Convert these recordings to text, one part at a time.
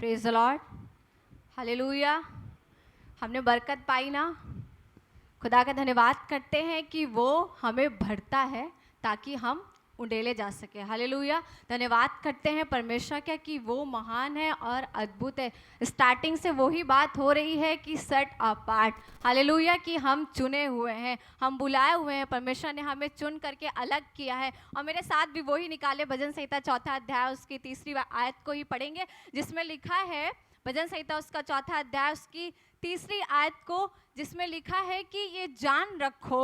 Praise the Lord, hallelujah. हमने बरकत पाई ना। खुदा का धन्यवाद करते हैं कि वो हमें भरता है ताकि हम उंडेले जा सके। हालेलुया। धन्यवाद करते हैं परमेश्वर का कि वो महान है और अद्भुत है। स्टार्टिंग से वही बात हो रही है कि सेट अपार्ट, हालेलुया, कि हम चुने हुए हैं, हम बुलाए हुए हैं। परमेश्वर ने हमें चुन करके अलग किया है। और मेरे साथ भी वही निकाले भजन संहिता 4 अध्याय उसकी 3 आयत को ही पढ़ेंगे, जिसमें लिखा है, भजन संहिता उसका 4 अध्याय उसकी 3 आयत को, जिसमें लिखा है कि ये जान रखो,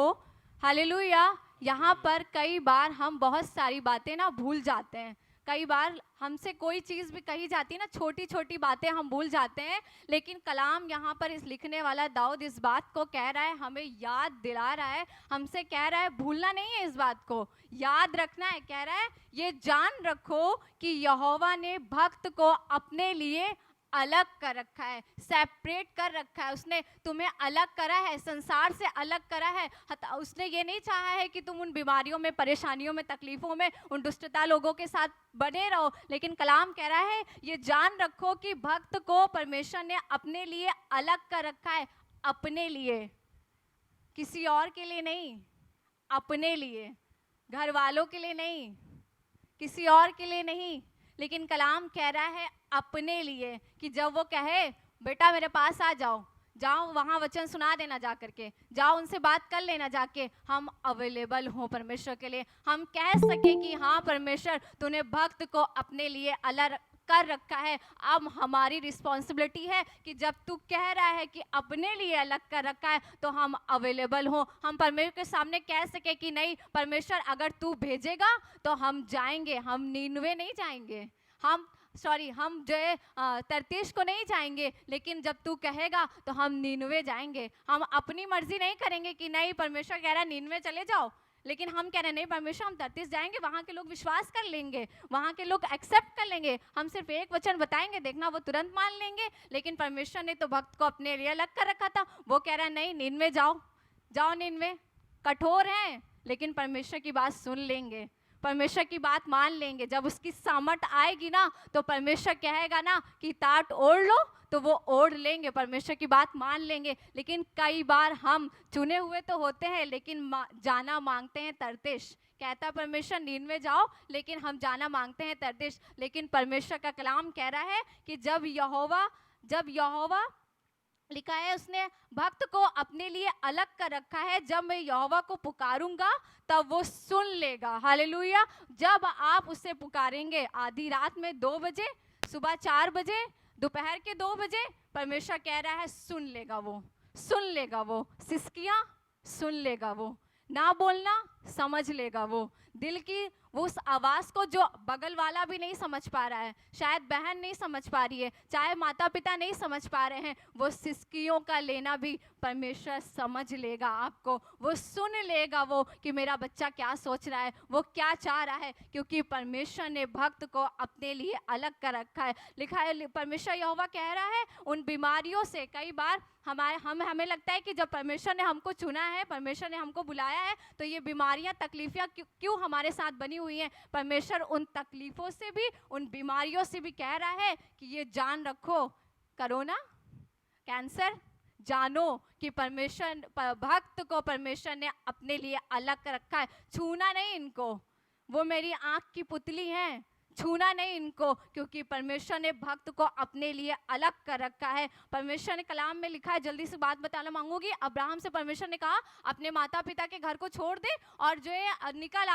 हालेलुया। यहाँ पर कई बार हम बहुत सारी बातें ना भूल जाते हैं। कई बार हमसे कोई चीज़ भी कही जाती है ना, छोटी छोटी बातें हम भूल जाते हैं, लेकिन कलाम यहाँ पर इस लिखने वाला दाऊद इस बात को कह रहा है, हमें याद दिला रहा है, हमसे कह रहा है भूलना नहीं है, इस बात को याद रखना है। कह रहा है ये जान रखो कि यहोवा ने भक्त को अपने लिए अलग कर रखा है, सेपरेट कर रखा है। उसने तुम्हें अलग करा है, संसार से अलग करा है। उसने ये नहीं चाहा है कि तुम उन बीमारियों में, परेशानियों में, तकलीफों में, उन दुष्टता लोगों के साथ बने रहो। लेकिन कलाम कह रहा है ये जान रखो कि भक्त को परमेश्वर ने अपने लिए अलग कर रखा है। अपने लिए, किसी और के लिए नहीं, अपने लिए। घर वालों के लिए नहीं, किसी और के लिए नहीं, लेकिन कलाम कह रहा है अपने लिए, कि जब वो कहे बेटा मेरे पास आ जाओ, जाओ वहाँ वचन सुना देना, जा करके जाओ उनसे बात कर लेना, जाके हम अवेलेबल हों परमेश्वर के लिए। हम कह सके कि हाँ परमेश्वर तूने भक्त को अपने लिए अलग कर रखा है। अब हमारी रिस्पॉन्सिबिलिटी है कि जब तू कह रहा है कि अपने लिए अलग कर रखा है, तो हम अवेलेबल हो, हम परमेश्वर के सामने कह सके कि नहीं परमेश्वर अगर तू भेजेगा तो हम जाएंगे। हम नीनवे नहीं जाएंगे, हम जो है तर्तीश को नहीं जाएंगे, लेकिन जब तू कहेगा तो हम नीनवे जाएंगे। हम अपनी मर्जी नहीं करेंगे कि नहीं परमेश्वर कह रहा है नीनवे चले जाओ, लेकिन हम कह रहे हैं नहीं परमेश्वर हम तर्तीस जाएंगे, वहाँ के लोग विश्वास कर लेंगे, वहाँ के लोग एक्सेप्ट कर लेंगे। हम सिर्फ एक वचन बताएंगे, देखना वो तुरंत मान लेंगे। लेकिन परमेश्वर ने तो भक्त को अपने लिए अलग कर रखा था। वो कह रहा है नहीं नीनवे जाओ, जाओ नीनवे। कठोर हैं लेकिन परमेश्वर की बात सुन लेंगे, परमेश्वर की बात मान लेंगे। जब उसकी सामर्थ आएगी ना, तो परमेश्वर कहेगा ना कि टाट ओढ़ लो, तो वो ओढ़ लेंगे, परमेश्वर की बात मान लेंगे। लेकिन कई बार हम चुने हुए तो होते हैं, लेकिन जाना मांगते हैं तर्तीश। कहता परमेश्वर नीनवे जाओ, लेकिन हम जाना मांगते हैं तर्तीश। लेकिन परमेश्वर का कलाम कह रहा है कि जब यहोवा लिखा है उसने भक्त को अपने लिए अलग कर रखा है। जब मैं यहोवा को पुकारूंगा तब वो सुन लेगा। हालेलुया। जब आप उसे पुकारेंगे आधी रात में 2 बजे, सुबह 4 बजे, दोपहर के 2 बजे, परमेश्वर कह रहा है सुन लेगा वो, सुन लेगा वो। सिसकियां सुन लेगा वो, ना बोलना समझ लेगा वो। दिल की उस आवाज़ को जो बगल वाला भी नहीं समझ पा रहा है, शायद बहन नहीं समझ पा रही है, चाहे माता पिता नहीं समझ पा रहे हैं, वो सिसकियों का लेना भी परमेश्वर समझ लेगा आपको। वो सुन लेगा वो कि मेरा बच्चा क्या सोच रहा है, वो क्या चाह रहा है, क्योंकि परमेश्वर ने भक्त को अपने लिए अलग कर रखा है। लिखा है परमेश्वर यहोवा कह रहा है उन बीमारियों से। कई बार हमें लगता है कि जब परमेश्वर ने हमको चुना है, परमेश्वर ने हमको बुलाया है, तो ये बीमारियां तकलीफियां क्यों हमारे साथ बनी हुई हैं। परमेश्वर उन तकलीफों से भी, उन बीमारियों से भी कह रहा है कि ये जान रखो, कोरोना, कैंसर, जानो कि परमेश्वर भक्त को परमेश्वर ने अपने लिए अलग रखा है। छूना नहीं इनको, वो मेरी आंख की पुतली हैं, छूना नहीं इनको, क्योंकि परमेश्वर ने भक्त को अपने लिए अलग कर रखा है। परमेश्वर ने कलाम में लिखा है, जल्दी से बात बताना मांगूंगी। अब्राहम से परमेश्वर ने कहा अपने माता पिता के घर को छोड़ दे और जो है निकल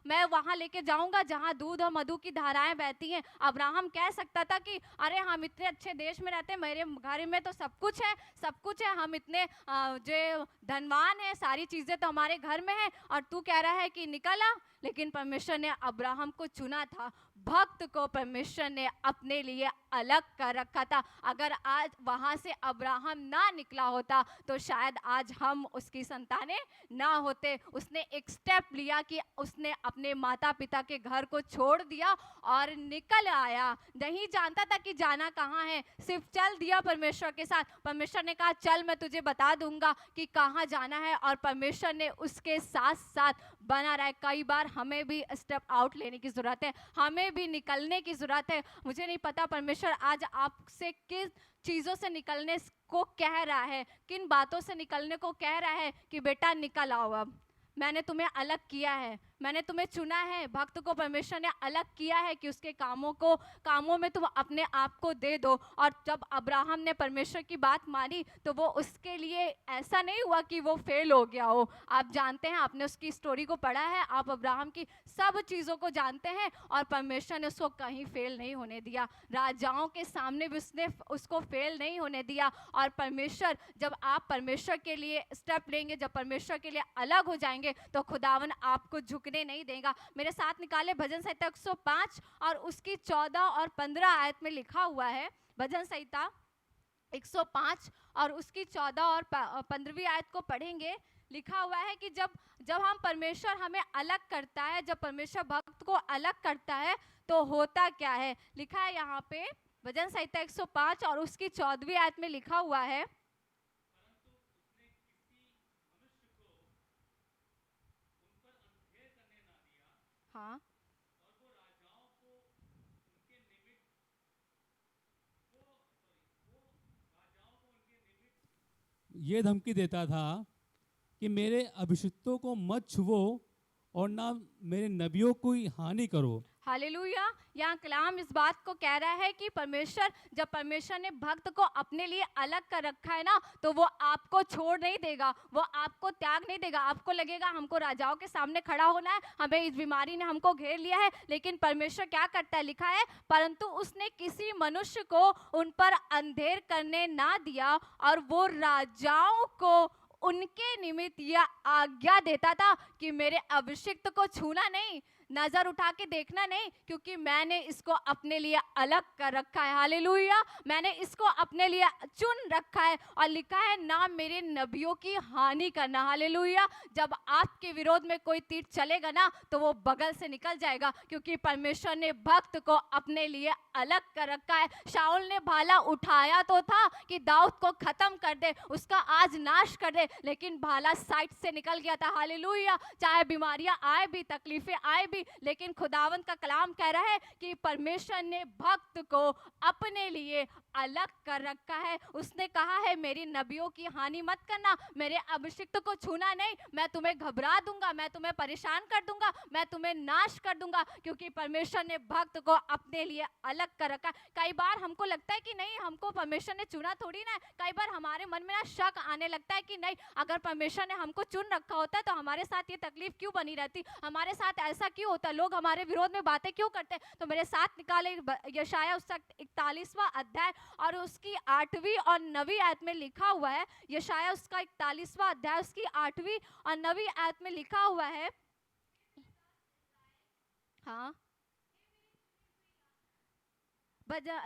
मैं वहां लेके जाऊंगा जहां दूध और मधु की धाराएं बहती हैं। अब्राहम कह सकता था कि अरे हम इतने अच्छे देश में रहते हैं, मेरे घर में तो सब कुछ है, सब कुछ है, हम इतने जो धनवान हैं, सारी चीजें तो हमारे घर में है, और तू कह रहा है कि निकल आ। लेकिन परमेश्वर ने अब्राहम को चुना था, भक्त को परमेश्वर ने अपने लिए अलग कर रखा था। अगर आज वहां से अब्राहम ना निकला होता तो शायद आज हम उसकी संतानें ना होते। उसने एक स्टेप लिया कि उसने अपने माता पिता के घर को छोड़ दिया और निकल आया। नहीं जानता था कि जाना कहाँ है, सिर्फ चल दिया परमेश्वर के साथ। परमेश्वर ने कहा चल मैं तुझे बता दूंगा कि कहाँ जाना है, और परमेश्वर ने उसके साथ साथ बना रहा है। कई बार हमें भी स्टेप आउट लेने की जरूरत है। हमें हमें भी निकलने की ज़रूरत है। मुझे नहीं पता परमेश्वर आज आपसे किस चीज़ों से निकलने को कह रहा है, किन बातों से निकलने को कह रहा है कि बेटा निकल आओ, अब मैंने तुम्हें अलग किया है, मैंने तुम्हें चुना है। भक्त को परमेश्वर ने अलग किया है कि उसके कामों में तुम अपने आप को दे दो। और जब अब्राहम ने परमेश्वर की बात मानी तो वो उसके लिए ऐसा नहीं हुआ कि वो फेल हो गया हो। आप जानते हैं, आपने उसकी स्टोरी को पढ़ा है, आप अब्राहम की सब चीज़ों को जानते हैं, और परमेश्वर ने उसको कहीं फेल नहीं होने दिया। राजाओं के सामने भी उसने उसको फेल नहीं होने दिया। और परमेश्वर, जब आप परमेश्वर के लिए स्टेप लेंगे, जब परमेश्वर के लिए अलग हो जाएंगे, तो खुदावन आपको झुकने नहीं देगा। मेरे साथ निकाले भजन संहिता 105 और उसकी 14 और 15 आयत में लिखा हुआ है। भजन संहिता 105 और उसकी 14 और 15वीं आयत को पढ़ेंगे। लिखा हुआ है कि जब हम परमेश्वर हमें अलग करता है, जब परमेश्वर भक्त को अलग करता है, तो होता क्या है। लिखा है यहाँ पे भजन संहिता 105 और उसकी 14वीं आयत में लिखा हुआ है, हाँ, ये धमकी देता था कि मेरे अभिषिक्तों को मत छुओ और ना मेरे नबियों को ही हानि करो। हालेलुया। यहाँ कलाम इस बात को कह रहा है कि जब परमेश्वर ने भक्त को अपने लिए अलग कर रखा है ना, तो वो आपको छोड़ नहीं देगा, वो आपको त्याग नहीं देगा। आपको लगेगा हमको राजाओं के सामने खड़ा होना है, हमें इस बीमारी ने हमको घेर लिया है, लेकिन परमेश्वर क्या करता है। लिखा है, परंतु उसने किसी मनुष्य को उन पर अंधेर करने ना दिया, और वो राजाओं को उनके निमित्त यह आज्ञा देता था कि मेरे अभिषिक्त को छूना नहीं, नजर उठा के देखना नहीं, क्योंकि मैंने इसको अपने लिए अलग कर रखा है। हालेलुया। मैंने इसको अपने लिए चुन रखा है। और लिखा है, ना मेरे नबियों की हानि करना। हालेलुया। जब आपके विरोध में कोई तीर चलेगा ना, तो वो बगल से निकल जाएगा, क्योंकि परमेश्वर ने भक्त को अपने लिए अलग कर रखा है। शाऊल ने भाला उठाया तो था कि दाऊद को खत्म कर दे, उसका आज नाश कर दे, लेकिन भाला साइड से निकल गया था। हालेलुया। चाहे बीमारियां आए भी, तकलीफें आए भी, लेकिन खुदावंत का कलाम कह रहा है कि परमेश्वर ने भक्त को अपने लिए अलग कर रखा है। उसने कहा है, मेरी नबियों की हानि मत करना, मेरे अभिषिक्त को छूना नहीं, मैं तुम्हें घबरा दूंगा, मैं तुम्हें परेशान कर दूंगा, मैं तुम्हें नाश कर दूंगा, क्योंकि परमेश्वर ने भक्त को अपने लिए अलग कर रखा है। कई बार हमको लगता है कि नहीं, हमको परमेश्वर ने चुना थोड़ी ना है। कई बार हमारे मन में ना शक आने लगता है कि नहीं, अगर परमेश्वर ने हमको चुन रखा होता तो हमारे साथ ये तकलीफ क्यों बनी रहती, हमारे साथ ऐसा क्यों होता, लोग हमारे विरोध में बातें क्यों करते। तो मेरे साथ निकाले यशाया उसका 41वां अध्याय और उसकी 8वीं और 9वीं आयत में लिखा हुआ है। यशाया उसका 41वां अध्याय उसकी 8वीं और 9वीं आयत में लिखा हुआ है, हाँ,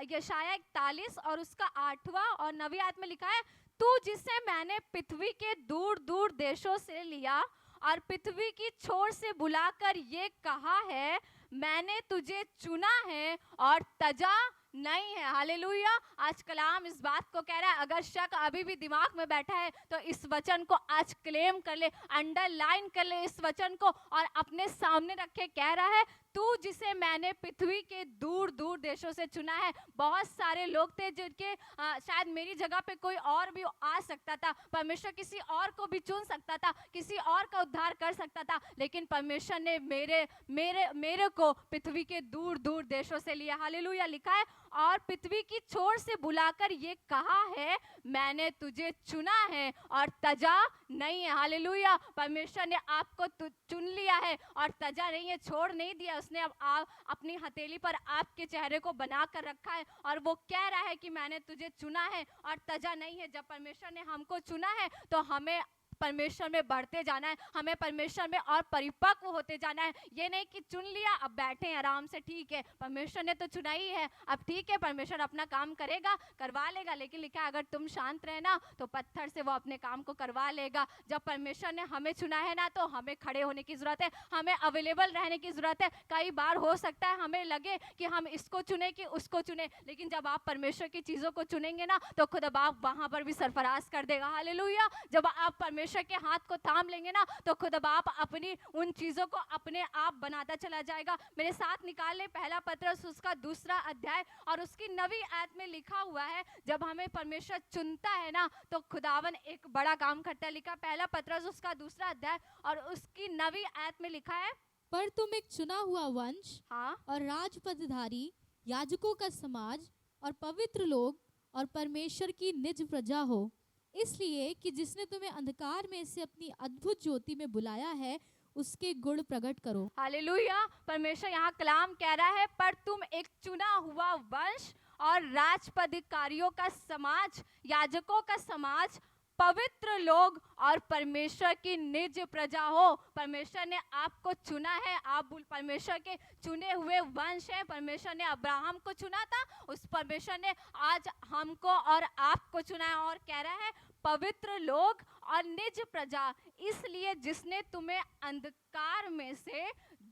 यशाया 41 और उसका 8वां और 9वीं आयत में लिखा है, तू जिसे मैंने पृथ्वी के दूर दूर देशों से लिया और पृथ्वी की छोर से बुलाकर ये कहा है, मैंने तुझे चुना है और तजा नहीं है। हालेलुया। आज कलाम इस बात को कह रहा है, अगर शक अभी भी दिमाग में बैठा है तो इस वचन को आज क्लेम कर ले, अंडरलाइन कर ले इस वचन को, और अपने सामने रखे कह रहा है, तू जिसे मैंने पृथ्वी के दूर दूर देशों से चुना है। बहुत सारे लोग थे जिनके शायद मेरी जगह पे कोई और भी आ सकता था, परमेश्वर किसी और को भी चुन सकता था, किसी और का उद्धार कर सकता था, लेकिन परमेश्वर ने मेरे मेरे मेरे को पृथ्वी के दूर दूर देशों से लिया। हालेलुया। लिखा है, और पृथ्वी की छोर से बुलाकर ये कहा है, मैंने तुझे चुना है और तजा नहीं है। हालेलुया। परमेश्वर ने आपको चुन लिया है और तजा नहीं है, छोड़ नहीं दिया उसने। अब अपनी हथेली पर आपके चेहरे को बना कर रखा है, और वो कह रहा है कि मैंने तुझे चुना है और तजा नहीं है। जब परमेश्वर ने हमको चुना है तो हमें परमेश्वर में बढ़ते जाना है, हमें परमेश्वर में और परिपक्व होते जाना है। ये नहीं कि चुन लिया अब बैठे आराम से, ठीक है, परमेश्वर ने तो चुना ही है, अब ठीक है, परमेश्वर अपना काम करेगा, करवा लेगा। लेकिन लिखा है, अगर तुम शांत रहना तो पत्थर से वो अपने काम को करवा लेगा। जब परमेश्वर ने हमें चुना है ना, तो हमें खड़े होने की जरूरत है, हमें अवेलेबल रहने की जरूरत है। कई बार हो सकता है हमें लगे कि हम इसको चुने कि उसको चुने, लेकिन जब आप परमेश्वर की चीजों को चुनेंगे ना, तो खुद अब आप वहां पर भी सरफराज कर देगा। हालेलुया। जब आप परमेश्वर परमेश्वर के हाथ को थाम लेंगे ना, तो खुदा बाप अपनी उन चीज़ों को अपने आप बनाता चला जाएगा। मेरे साथ निकाल ले पहला पत्रस उसका 2 अध्याय और उसकी 9वीं आयत में लिखा हुआ है, जब हमें परमेश्वर चुनता है ना, तो खुदावन एक बड़ा काम करता है। लिखा पहला पत्रस उसका 2 अध्याय और उसकी 9वीं आयत में लिखा है, पर तुम एक चुना हुआ वंश हाँ और राजपदधारी, याजकों का समाज और पवित्र लोग और परमेश्वर की निज प्रजा हो, इसलिए कि जिसने तुम्हें अंधकार में से अपनी अद्भुत ज्योति में बुलाया है, उसके गुण प्रकट करो। हालेलुया। परमेश्वर यहाँ कलाम कह रहा है, पर तुम एक चुना हुआ वंश और राजपदाधिकारियों का समाज, याजकों का समाज, पवित्र लोग और परमेश्वर की निज प्रजा हो। परमेश्वर ने आपको चुना है, आप परमेश्वर के चुने हुए वंश हैं। परमेश्वर ने अब्राहम को चुना था, उस परमेश्वर ने आज हमको और आपको चुना है और कह रहा है पवित्र लोग और निज प्रजा, इसलिए जिसने तुम्हें अंधकार में से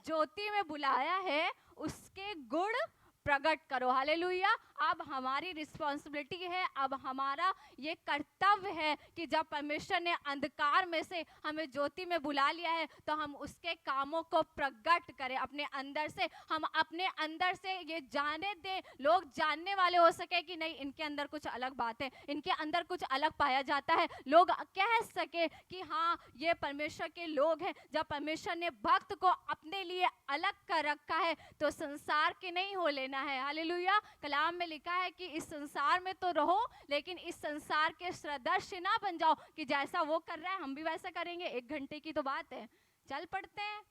ज्योति में बुलाया है, उसके गुण प्रकट करो। हालेलुया। अब हमारी रिस्पॉन्सिबिलिटी है, अब हमारा ये कर्तव्य है कि जब परमेश्वर ने अंधकार में से हमें ज्योति में बुला लिया है, तो हम उसके कामों को प्रकट करें अपने अंदर से। हम अपने अंदर से ये जाने दें, लोग जानने वाले हो सके कि नहीं, इनके अंदर कुछ अलग बात है, इनके अंदर कुछ अलग पाया जाता है। लोग कह सके कि हाँ, ये परमेश्वर के लोग हैं। जब परमेश्वर ने भक्त को अपने लिए अलग कर रखा है, तो संसार के नहीं हो लेना है। हालेलुया। कलाम में लिखा है कि इस संसार में तो रहो, लेकिन इस संसार के सदृश्य ना बन जाओ कि जैसा वो कर रहा है हम भी वैसा करेंगे। 1 घंटे की तो बात है, चल पड़ते हैं,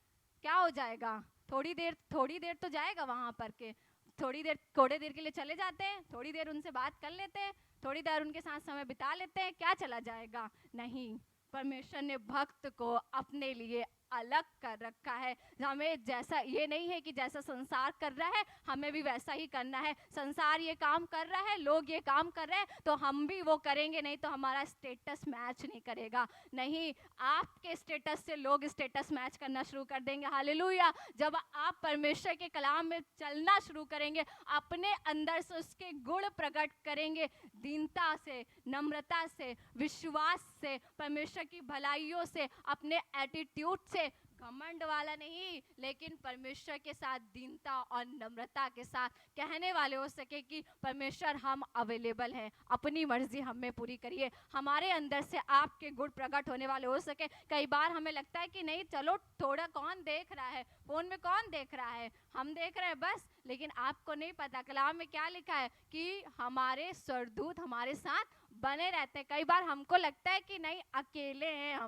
क्या हो जाएगा, थोड़ी देर तो जाएगा वहां पर के, थोड़ी देर के लिए चले जाते हैं, थोड़ी देर उनसे बात कर लेते हैं, थोड़ी देर उनके साथ समय बिता लेते हैं, क्या चला जाएगा। नहीं, परमेश्वर ने भक्त को अपने लिए अलग कर रखा है। हमें जैसा, ये नहीं है कि जैसा संसार कर रहा है हमें भी वैसा ही करना है। संसार ये काम कर रहा है, लोग ये काम कर रहे हैं, तो हम भी वो करेंगे, नहीं तो हमारा स्टेटस मैच नहीं करेगा। नहीं, आपके स्टेटस से लोग स्टेटस मैच करना शुरू कर देंगे। हालेलुया। जब आप परमेश्वर के कलाम में चलना शुरू करेंगे, अपने अंदर से उसके गुण प्रकट करेंगे, दीनता से, नम्रता से, विश्वास से, परमेश्वर की भलाइयों से, अपने एटीट्यूड से, घमंड वाला नहीं, लेकिन परमेश्वर के साथ दीनता और नम्रता के साथ कहने वाले हो सके कि परमेश्वर हम अवेलेबल हैं, अपनी मर्जी हम में पूरी करिए। हमारे अंदर से आपके गुण प्रकट होने वाले हो सके। कई बार हमें लगता है कि नहीं, चलो थोड़ा, कौन देख रहा है, फोन में कौन देख रहा है, हम देख रहे हैं बस। लेकिन आपको नहीं पता कलाम में क्या लिखा है कि हमारे स्वर्गदूत हमारे साथ बने रहते हैं। कई बार हमको लगता है कि नहीं, अकेले हैं,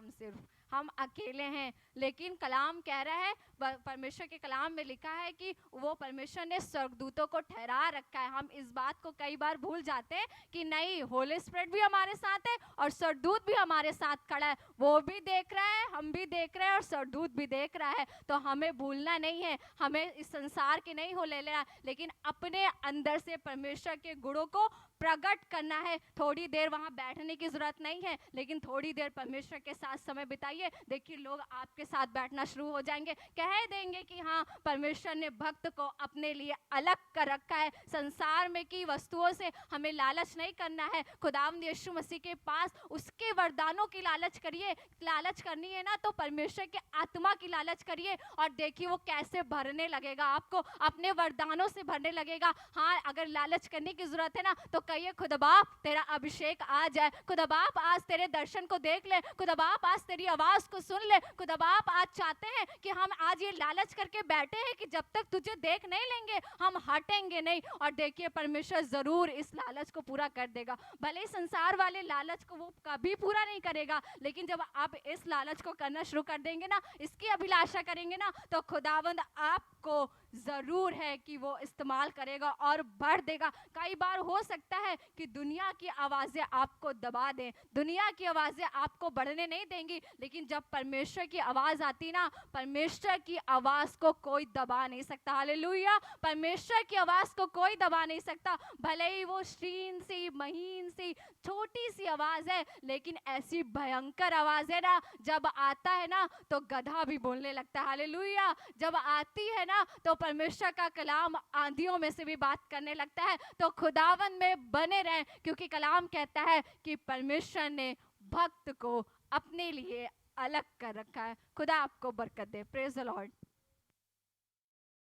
हम अकेले हैं, लेकिन कलाम कह रहा है, परमेश्वर के कलाम में लिखा है कि वो परमेश्वर ने स्वर्गदूतों को ठहरा रखा है। हम इस बात को कई बार भूल जाते हैं कि नहीं, होली स्पिरिट भी हमारे साथ है और स्वर्गदूत भी हमारे साथ खड़ा है, वो भी देख रहा है, हम भी देख रहे हैं और स्वर्गदूत भी देख रहा है। तो हमें भूलना नहीं है, हमें इस संसार के नहीं हो लेना, लेकिन अपने अंदर से परमेश्वर के गुणों को प्रकट करना है। थोड़ी देर वहां बैठने की जरूरत नहीं है, लेकिन थोड़ी देर परमेश्वर के साथ समय बिताइए। देखिए, लोग आपके साथ बैठना शुरू हो जाएंगे, कह देंगे कि हाँ, परमेश्वर ने भक्त को अपने लिए अलग कर रखा है। संसार में की वस्तुओं से हमें लालच नहीं करना है। खुदावंद यीशु मसीह के पास उसके वरदानों की लालच करिए। लालच करनी है ना, तो परमेश्वर के आत्मा की लालच करिए और देखिए वो कैसे भरने लगेगा, आपको अपने वरदानों से भरने लगेगा। हाँ, अगर लालच करने की जरूरत है ना, तो कहिए खुदा बाप तेरा अभिषेक आ जाए, खुदा बाप आज तेरे दर्शन को देख ले, खुदा बाप आज तेरी आवाज को सुन ले। खुदा बाप आज चाहते हैं कि हम आज ये लालच करके बैठे हैं कि जब तक तुझे देख नहीं लेंगे हम हटेंगे नहीं। और देखिए, परमेश्वर जरूर इस लालच को पूरा कर देगा। भले संसार वाले लालच को वो कभी पूरा नहीं करेगा, लेकिन जब आप इस लालच को करना शुरू कर देंगे ना, इसकी अभिलाषा करेंगे ना, तो खुदावंद आपको जरूर है कि वो इस्तेमाल करेगा और बढ़ देगा। कई बार हो सकता है कि दुनिया की आवाजें आपको दबा दें, दुनिया की आवाजें आपको बढ़ने नहीं देंगी, लेकिन जब परमेश्वर की आवाज आती ना, परमेश्वर की आवाज को कोई दबा नहीं सकता। हालेलुया। परमेश्वर की आवाज को कोई दबा नहीं सकता। भले ही वो क्षीण सी, महीन सी, छोटी सी आवाज है, लेकिन ऐसी भयंकर आवाज है ना, जब आता है ना तो गधा भी बोलने लगता है। हालेलुया। जब आती है ना तो परमेश्वर का कलाम आंधियों में से भी बात करने लगता है। तो खुदावन में बने रहें, क्योंकि कलाम कहता है कि परमेश्वर ने भक्त को अपने लिए अलग कर रखा है। खुदा आपको बरकत दे। Praise the Lord.